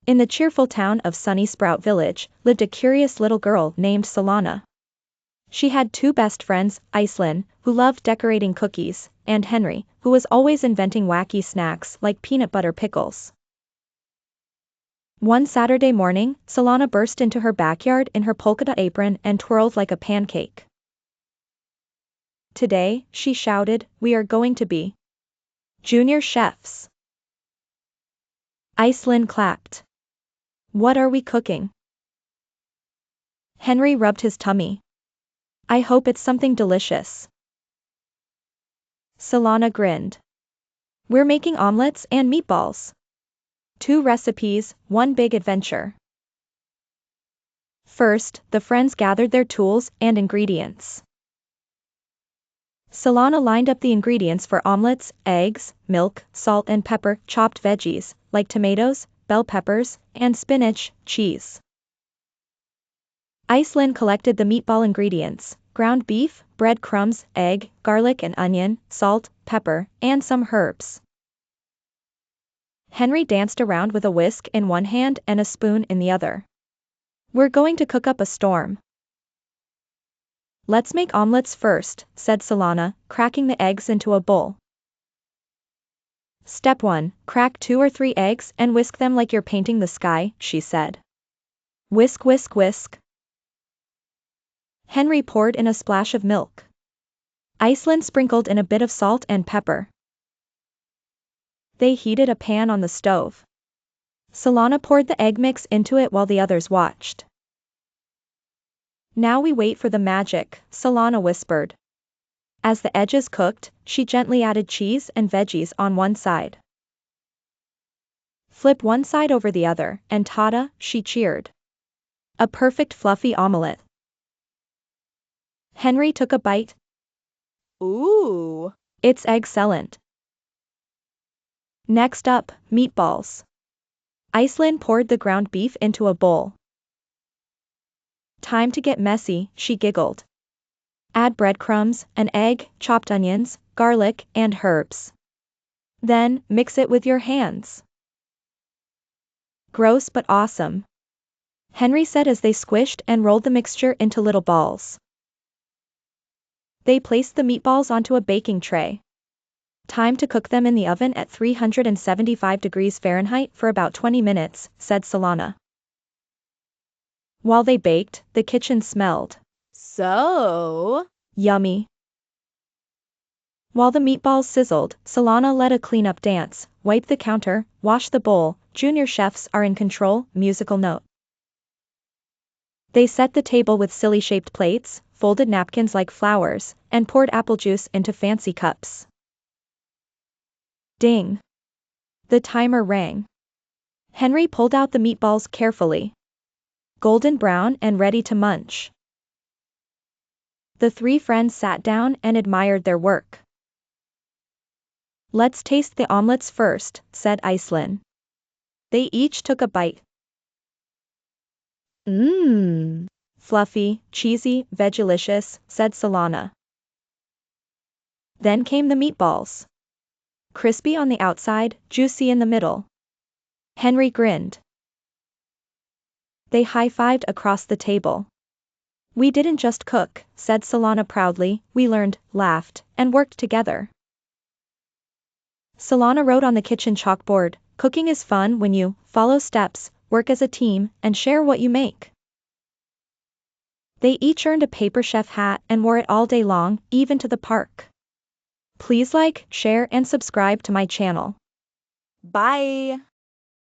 In the cheerful town of Sunny Sprout Village, lived a curious little girl named Solana. She had two best friends, Icelynn, who loved decorating cookies, and Henry, who was always inventing wacky snacks like peanut butter pickles. One Saturday morning, Solana burst into her backyard in her polka dot apron and twirled like a pancake. Today, she shouted, we are going to be junior chefs. Icelynn clapped. What are we cooking? Henry rubbed his tummy. I hope it's something delicious. Solana grinned. We're making omelettes and meatballs. 2 recipes, 1 big adventure. First, the friends gathered their tools and ingredients. Solana lined up the ingredients for omelettes, eggs, milk, salt and pepper, chopped veggies, like tomatoes, bell peppers, and spinach, cheese. Icelynn collected the meatball ingredients, ground beef, breadcrumbs, egg, garlic and onion, salt, pepper, and some herbs. Henry danced around with a whisk in one hand and a spoon in the other. We're going to cook up a storm. Let's make omelettes first, said Solana, cracking the eggs into a bowl. Step 1, crack 2 or 3 eggs and whisk them like you're painting the sky, she said. Whisk, whisk, whisk. Henry poured in a splash of milk. Icelynn sprinkled in a bit of salt and pepper. They heated a pan on the stove. Solana poured the egg mix into it while the others watched. Now we wait for the magic, Solana whispered. As the edges cooked, she gently added cheese and veggies on one side. Flip one side over the other, and ta-da, she cheered. A perfect fluffy omelette. Henry took a bite. Ooh, it's excellent. Next up, meatballs. Icelynn poured the ground beef into a bowl. Time to get messy, she giggled. Add breadcrumbs, an egg, chopped onions, garlic, and herbs. Then, mix it with your hands. Gross but awesome, Henry said as they squished and rolled the mixture into little balls. They placed the meatballs onto a baking tray. Time to cook them in the oven at 375 degrees Fahrenheit for about 20 minutes, said Solana. While they baked, the kitchen smelled so yummy. While the meatballs sizzled, Solana led a cleanup dance, wiped the counter, washed the bowl, junior chefs are in control, musical note. They set the table with silly-shaped plates, folded napkins like flowers, and poured apple juice into fancy cups. Ding! The timer rang. Henry pulled out the meatballs carefully. Golden brown and ready to munch. The 3 friends sat down and admired their work. Let's taste the omelettes first, said Icelynn. They each took a bite. Mmm. Fluffy, cheesy, vegilicious, said Solana. Then came the meatballs. Crispy on the outside, juicy in the middle. Henry grinned. They high-fived across the table. We didn't just cook, said Solana proudly, we learned, laughed, and worked together. Solana wrote on the kitchen chalkboard, cooking is fun when you follow steps, work as a team, and share what you make. They each earned a paper chef hat and wore it all day long, even to the park. Please like, share, and subscribe to my channel. Bye!